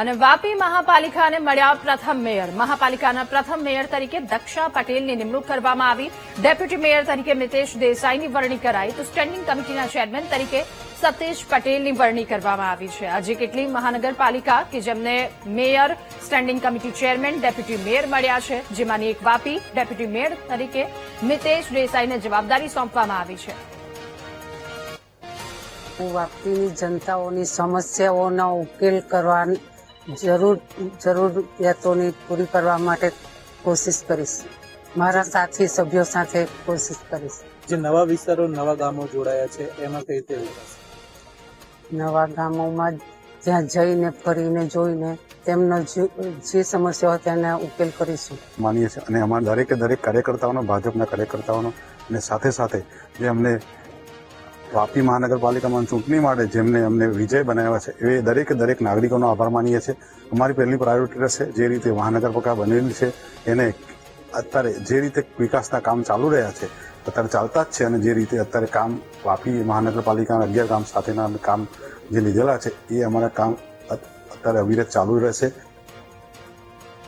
અને વાપી મહાપાલિકાને મળ્યા પ્રથમ મેયર. મહાપાલિકાના પ્રથમ મેયર તરીકે દક્ષા પટેલની નિમણૂક કરવામાં આવી. ડેપ્યુટી મેયર તરીકે મિતેશ દેસાઈની વરણી કરાઈ તો સ્ટેન્ડિંગ કમિટીના ચેરમેન તરીકે સતીશ પટેલની વરણી કરવામાં આવી છે. આજે કેટલી મહાનગરપાલિકા કે જેમને mayor, standing committee chairman, deputy mayor મળ્યા છે, જેમાંની એક વાપી. ડેપ્યુટી મેયર તરીકે મિતેશ દેસાઈને જવાબદારી સોંપવામાં આવી છે. વાપીની જનતાઓની સમસ્યાઓનો ઉકેલ કરવાની જરૂરિયાતોની પૂરી કરવા માટે કોશિશ કરીશ. મારા સાથી સભ્યો સાથે કોશિશ કરીશ. જે નવા વિસ્તારો, નવા ગામો જોડાયા છે એમાં કઈ રીતે વિકાસ? નવા ગામોમાં ત્યાં જઈને ફરીને જોઈને તેમનો જે સમસ્યા હોય તેના ઉકેલ કરીશું માનીએ છીએ. અને અમારા દરેક કાર્યકર્તાઓનો, ભાજપના કાર્યકર્તાઓનો, અને સાથે સાથે જે અમને વાપી મહાનગરપાલિકામાં ચૂંટણી માટે જેમને અમને વિજય બનાવ્યા છે એ દરેક નાગરિકોનો આભાર માનીએ છીએ. અમારી પહેલી પ્રાયોરિટી રહેશે જે રીતે મહાનગરપાલિકા બનેલી છે એને અત્યારે જે રીતે વિકાસના કામ ચાલુ રહ્યા છે અત્યારે ચાલતા જ છે, અને જે રીતે અત્યારે કામ વાપી મહાનગરપાલિકાના 11 ગામ સાથેના કામ જે લીધેલા છે એ અમારા કામ અત્યારે અવિરત ચાલુ રહેશે.